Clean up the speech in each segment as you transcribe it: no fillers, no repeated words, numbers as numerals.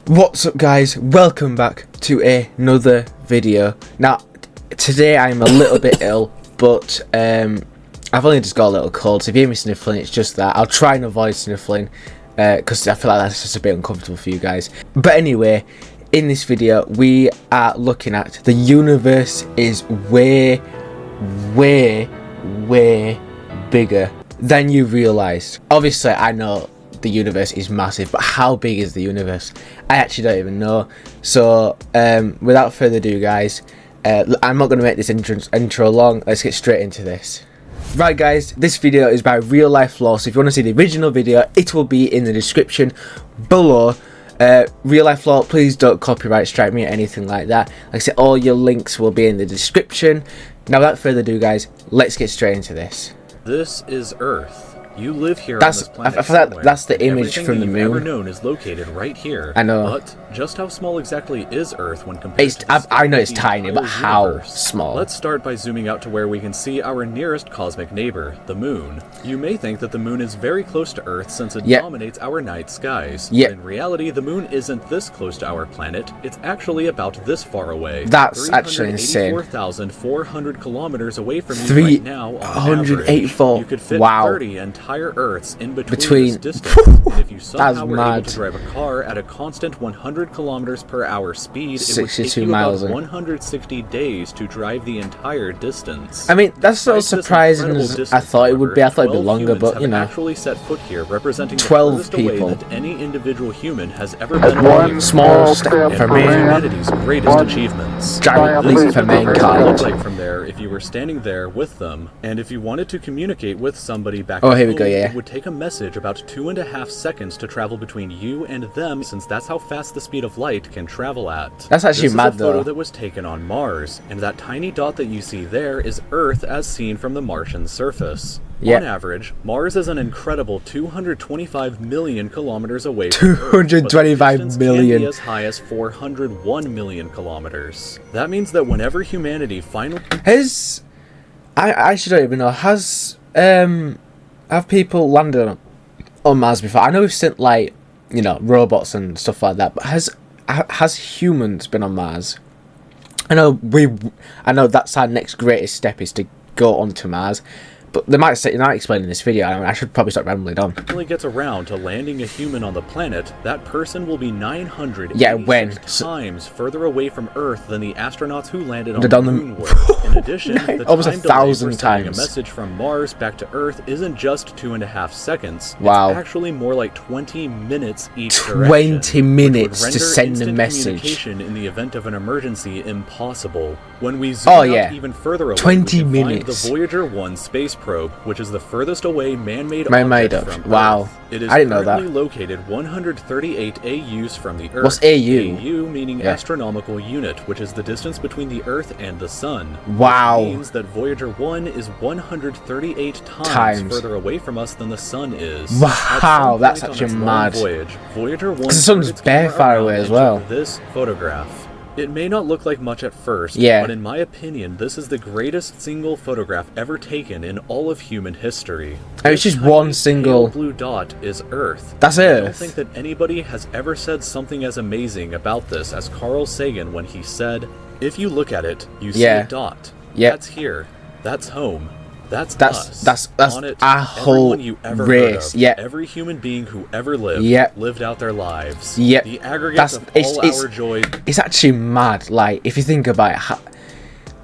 What's up guys, welcome back to another video. Now today I'm a little bit ill, but I've only just got a little cold, so if you hear me sniffling it's just that. I'll try and avoid sniffling because I feel like that's just a bit uncomfortable for you guys. But anyway, in this video we are looking at the universe is way bigger than you realised. Obviously I know the universe is massive, but how big is the universe? I actually don't even know. So without further ado guys, I'm not going to make this intro long. Let's get straight into this. Right guys, this video is by Real Life Lore, so if you want to see the original video it will be in the description below. Real Life Lore, please don't copyright strike me or anything like that. Like I said, all your links will be in the description. Now without further ado guys, let's get straight into this. This is Earth. You live here on That's this planet. I feel like that's the image from the moon. Everything ever known is located right here. I know. But just how small exactly is Earth when compared to the I know it's scale of the tiny, but entire how universe? small? Let's start by zooming out to where we can see our nearest cosmic neighbor, the moon. You may think that the moon is very close to Earth since it dominates our night skies. But in reality, the moon isn't this close to our planet. It's actually about this far away. That's actually insane. 384,400 kilometers away from you right now. On average, you could fit 30 entire Earths in between this distance. And if you somehow were able to drive a car at a constant 100 kilometers per hour speed, it would take you about 160 days to drive the entire distance. I mean, that's not as surprising as I thought it would be. I thought it'd be longer, but you know, actually set foot here, representing 12 the people. way that any individual human has ever been. One small step for man, humanity's greatest achievements. Giant leap for mankind. Look like from there if you were standing there with them, and if you wanted to communicate with somebody back here we go. it would take a message about 2.5 seconds to travel between you and them, since that's how fast the speed of light can travel at. That's actually mad though. This is a photo that was taken on Mars, and that tiny dot that you see there is Earth as seen from the Martian surface. On average, Mars is an incredible 225 million kilometers away from Earth, 225 million. Can be as high as 401 million kilometers. That means that whenever humanity finally I actually don't even know, have people landed on Mars before? I know we've sent, like, you know, robots and stuff like that, but has humans been on Mars? I know that's our next greatest step, is to go onto Mars. But they might say, not explaining this video, I should probably start rambling on. Really gets around to landing a human on the planet, that person will be 900 times further away from Earth than the astronauts who landed on the moon were. In addition, the almost time 1,000 delay for sending times. a message from Mars back to Earth isn't just 2.5 seconds. Wow. It's actually more like 20 minutes each 20 minutes to send a message. Communication in the event of an emergency impossible. When we zoom out even further away, 20 we can minutes. find the Voyager 1 space probe, which is the furthest away man-made object from wow. Earth. It is I didn't know that. currently located 138 AUs from the Earth. What's AU? AU meaning astronomical unit, which is the distance between the Earth and the Sun. Wow. Which means that Voyager 1 is 138 times further away from us than the Sun is. Wow, that's actually mad. Voyager 1 because the Sun's bare far away as well. This photograph. It may not look like much at first, but in my opinion, this is the greatest single photograph ever taken in all of human history. And it's just one single blue dot is Earth. That's Earth. I don't think that anybody has ever said something as amazing about this as Carl Sagan when he said, "If you look at it, you see a dot. That's here. That's home. That's us. That's on it, our whole you ever race. Every human being who ever lived out their lives. The aggregate of all our joy. It's actually mad. Like, if you think about it,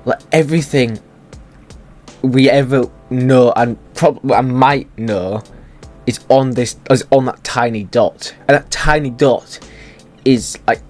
like everything we ever know and probably I might know is on that tiny dot, and that tiny dot is like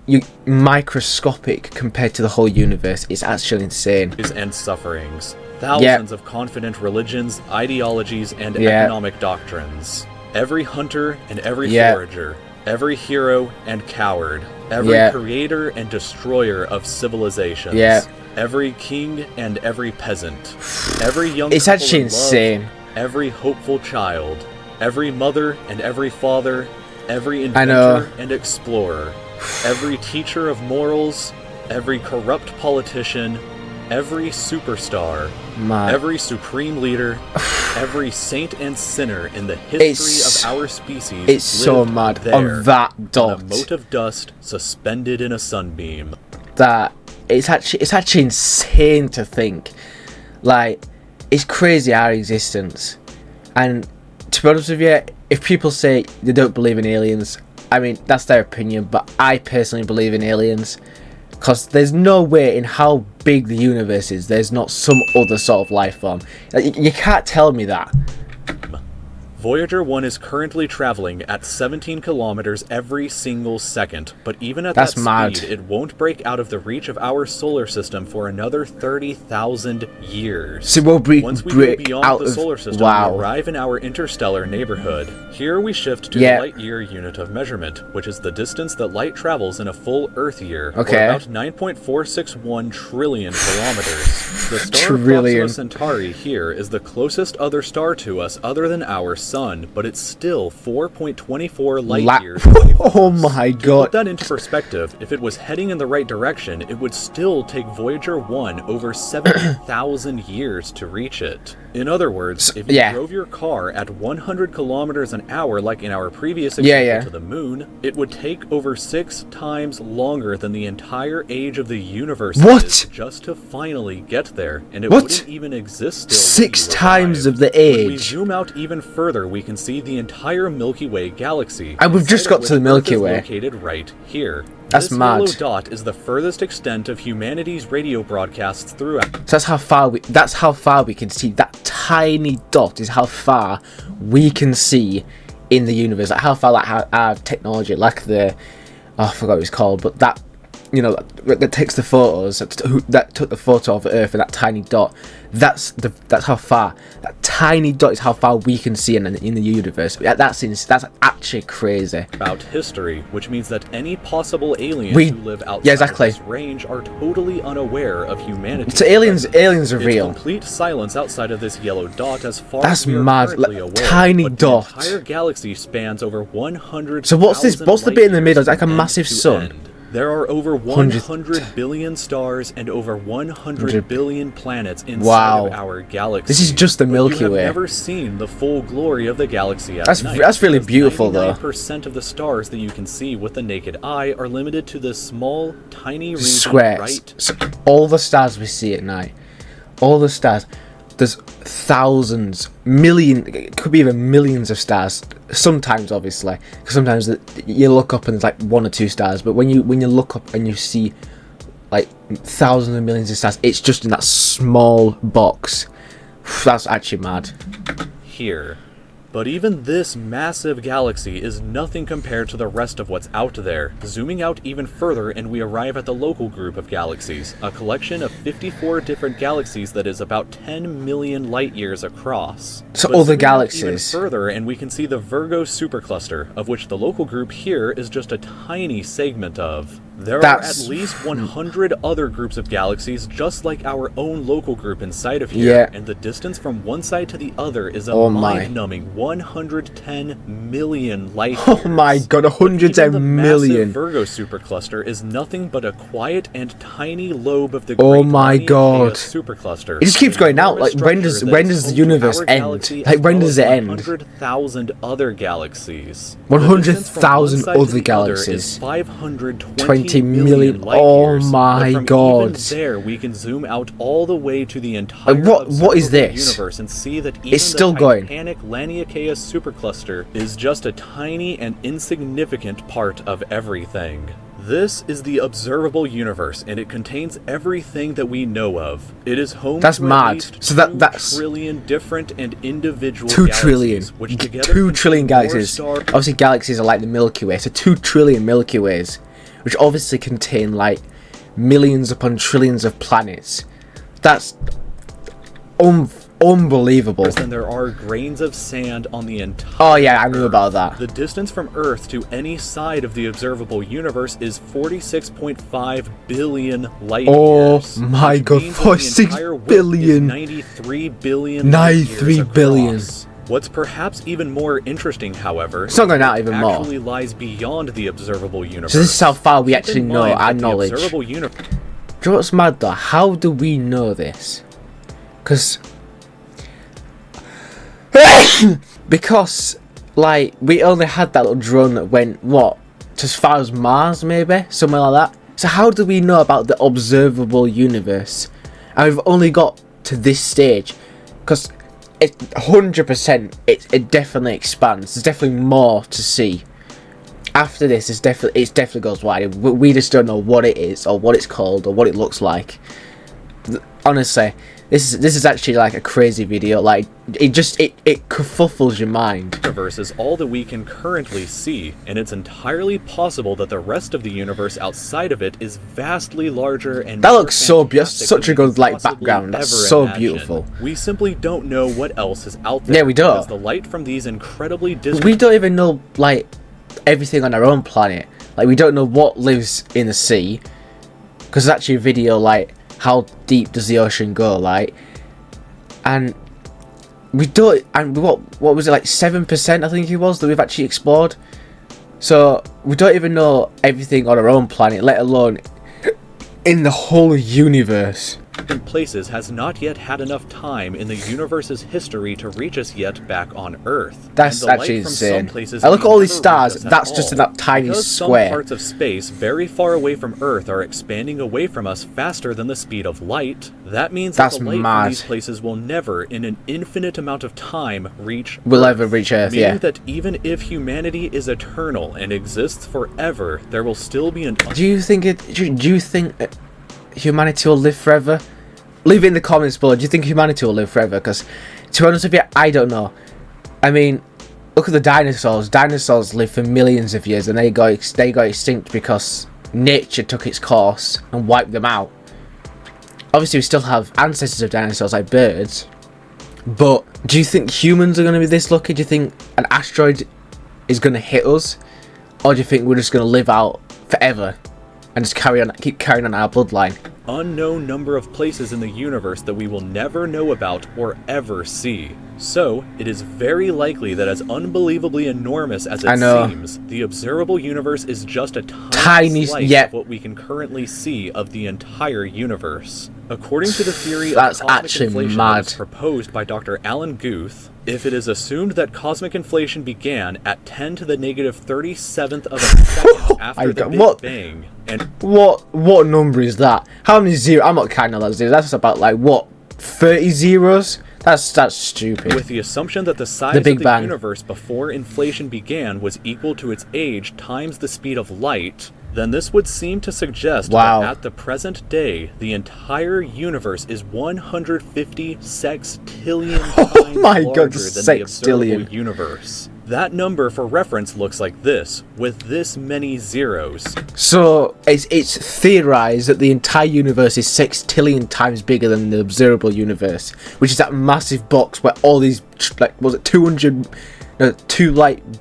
microscopic compared to the whole universe. It's actually insane. And sufferings. Thousands of confident religions, ideologies, and economic doctrines. Every hunter and every forager, every hero and coward, every creator and destroyer of civilizations, every king and every peasant, every young it's actually insane. Every hopeful child, every mother and every father, every inventor and explorer, every teacher of morals, every corrupt politician, every superstar, every supreme leader, every saint and sinner in the history of our species. It's so mad there, on that dot. On a mote of dust suspended in a sunbeam. That it's actually insane to think. Like, it's crazy our existence. And to be honest with you, if people say they don't believe in aliens, I mean, that's their opinion, but I personally believe in aliens. Because there's no way in how big the universe is, there's not some other sort of life form. Like, you can't tell me that. Voyager 1 is currently traveling at 17 kilometers every single second, but even at That's that mad. speed, it won't break out of the reach of our solar system for another 30,000 years. So we'll Once we break go beyond out the of, solar system, wow. we arrive in our interstellar neighborhood. Here we shift to the light-year unit of measurement, which is the distance that light travels in a full Earth year, or about 9.461 trillion kilometers. The star Proxima Centauri here is the closest other star to us other than our sun, but it's still 4.24 light years away from Oh us. my To god. put that into perspective, if it was heading in the right direction, it would still take Voyager 1 over 70,000 years to reach it. In other words, if you drove your car at 100 kilometers an hour, like in our previous example to the moon, it would take over 6 times longer than the entire age of the universe is just to finally get there, and it wouldn't even exist still. 6 times of the age. When we zoom out even further, we can see the entire Milky Way galaxy. And we've just got to the Milky Way. Located right here. That's this mad. yellow dot is the furthest extent of humanity's radio broadcasts throughout. So that's how far we can see. That tiny dot is how far we can see in the universe. Like how far our technology, like I forgot what it's called, but that, you know, that takes the photos, that took the photo of Earth and that tiny dot. That's how far. That tiny dot is how far we can see in the universe. That's actually crazy. About history, which means that any possible aliens who live outside of this range are totally unaware of humanity. So aliens are real. It's complete silence outside of this yellow dot as far That's as we are mad. currently aware. Tiny dot. The entire galaxy spans over 100. So what's this? What's the bit in the middle? It's like a massive sun. There are over 100 billion stars and over 100 billion planets inside of our galaxy. This is just the Milky Way. Way. You've never seen the full glory of the galaxy at night. That's really beautiful, though. 99% of the stars that you can see with the naked eye are limited to this small, tiny region squares. Right. So all the stars we see at night, all the stars. There's thousands, it could be even millions of stars. Sometimes, obviously, because sometimes you look up and there's like 1 or 2 stars. But when you look up and you see like thousands and millions of stars, it's just in that small box. That's actually mad. Here. But even this massive galaxy is nothing compared to the rest of what's out there. Zooming out even further and we arrive at the local group of galaxies, a collection of 54 different galaxies that is about 10 million light years across. So all the galaxies. Even further and we can see the Virgo supercluster, of which the local group here is just a tiny segment of. There are at least 100 other groups of galaxies just like our own local group inside of here, and the distance from one side to the other is a mind-numbing 110 million light years. Oh my god, 110 million. The Virgo supercluster is nothing but a quiet and tiny lobe of the great supercluster. It just keeps going out. Like when does the universe end? Like when does it end? 100,000 other galaxies. 100,000 other galaxies. 520 million. Oh my god. Even there, we can zoom out all the way to the entire what is this? universe and see that even it's still the going. Titanic Laniakea supercluster is just a tiny and insignificant part of everything. This is the observable universe, and it contains everything that we know of. It is home to mad. At least So that's 2 trillion different and individual 2 galaxies, trillion. which together 2 trillion galaxies. more Obviously, galaxies are like the Milky Way, so 2 trillion Milky Ways, which obviously contain like millions upon trillions of planets. That's unbelievable. Than there are grains of sand on the entire Oh yeah, I knew about that. The distance from Earth to any side of the observable universe is 46.5 billion light years. Oh my god, 46 billion. 93 billion. 93 billion. What's perhaps even more interesting, however, it's not going out even more. Actually lies beyond the observable universe. So this is how far we actually know our knowledge. Do Observable you know what's mad though? How do we know this? Because Because, like, we only had that little drone that went, what, to as far as Mars, maybe? Somewhere like that. So how do we know about the observable universe? And we've only got to this stage. Because it 100%, it definitely expands. There's definitely more to see. After this, it definitely goes wide. We just don't know what it is, or what it's called, or what it looks like. Honestly, this is actually like a crazy video. Like, it kerfuffles your mind. The universe is all that we can currently see, and it's entirely possible that the rest of the universe outside of it is vastly larger and that looks so beautiful. Such a good like background. That's so beautiful. We simply don't know what else is out there. Yeah, we don't. Because the light from these incredibly distant... We don't even know like everything on our own planet. Like, we don't know what lives in the sea, because there's actually a video like how deep does the ocean go, like, and we don't, and what was it, like 7% I think it was that we've actually explored. So we don't even know everything on our own planet, let alone in the whole universe. Places has not yet had enough time in the universe's history to reach us yet back on Earth. That's actually insane. I look at all these stars, that's just in that tiny square. Some parts of space very far away from Earth are expanding away from us faster than the speed of light. That means that the light from these places will never, in an infinite amount of time, reach Earth. Meaning that even if humanity is eternal and exists forever, there will still be an... Do you think humanity will live forever? Leave it in the comments below. Do you think humanity will live forever? Because, to be honest with you, I don't know. I mean, look at the dinosaurs. Dinosaurs lived for millions of years, and they got extinct because nature took its course and wiped them out. Obviously, we still have ancestors of dinosaurs like birds. But do you think humans are going to be this lucky? Do you think an asteroid is going to hit us, or do you think we're just going to live out forever and just keep carrying on our bloodline? Unknown number of places in the universe that we will never know about or ever see. So, it is very likely that as unbelievably enormous as it seems, the observable universe is just a tiny slice of what we can currently see of the entire universe. According to the theory of cosmic inflation that was proposed by Dr. Alan Guth, if it is assumed that cosmic inflation began at 10 to the negative 37th of a second after the Big Bang, and what number is that? How many zeros? I'm not counting all those zeros. That's about like what, 30 zeros? That's stupid. With the assumption that the size of the universe before inflation began was equal to its age times the speed of light, then this would seem to suggest that at the present day, the entire universe is 150 sextillion times larger than the observable universe. That number for reference looks like this, with this many zeros. So, it's theorized that the entire universe is 6 trillion times bigger than the observable universe, which is that massive box where all these, like, was it 2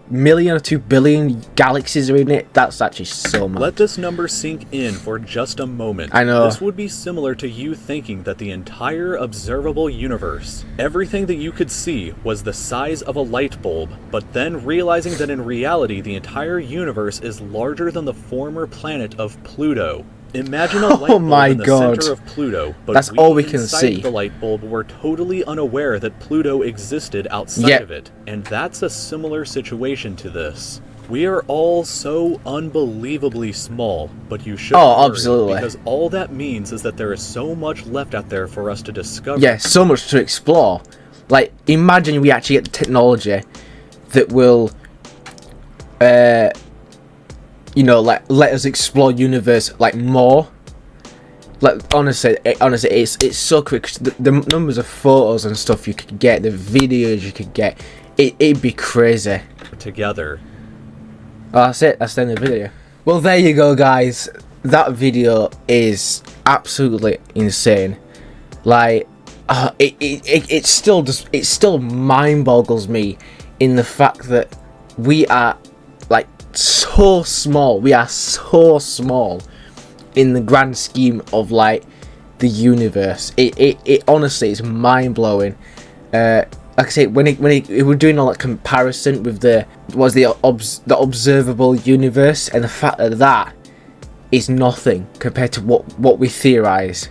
million or 2 billion galaxies are in it? That's actually so much. Let this number sink in for just a moment. I know. This would be similar to you thinking that the entire observable universe, everything that you could see, was the size of a light bulb, but then realizing that in reality the entire universe is larger than the former planet of Pluto. Imagine a light bulb in the center of Pluto, but that's all we can see. The light bulb were totally unaware that Pluto existed outside of it, and that's a similar situation to this. We are all so unbelievably small, but you shouldn't worry, because all that means is that there is so much left out there for us to discover. Yeah, so much to explore. Like, imagine we actually get the technology that will let us explore universe like more. Like, honestly, it's so quick. The numbers of photos and stuff you could get, the videos you could get, it'd be crazy. Together. Oh, that's it. That's the end of the video. Well, there you go, guys. That video is absolutely insane. Like, it still mind boggles me in the fact that we are like so small. We are so small in the grand scheme of like the universe. It honestly is mind blowing. Like I say, when we're doing all that comparison with the observable universe, and the fact that is nothing compared to what we theorize.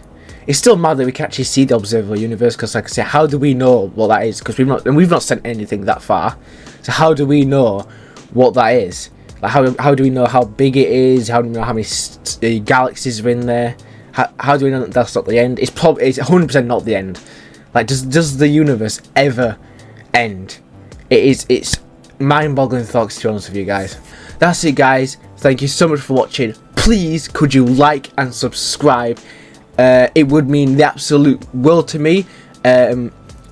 it's still mad that we can actually see the observable universe, because like I say, how do we know what that is? Because we've not sent anything that far, so how do we know what that is? Like how do we know how big it is? How do we know how many galaxies are in there? How do we know that that's not the end? It's 100% not the end. Like, does the universe ever end? It's mind-boggling thoughts, to be honest with you guys. That's it, guys. Thank you so much for watching. Please, could you like and subscribe? It would mean the absolute world to me,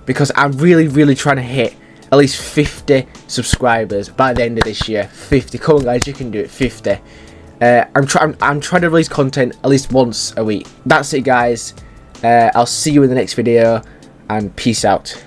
because I'm really trying to hit at least 50 subscribers by the end of this year. 50. Come on, guys, you can do it. 50. I'm trying to release content at least once a week. That's it, guys. I'll see you in the next video, and peace out.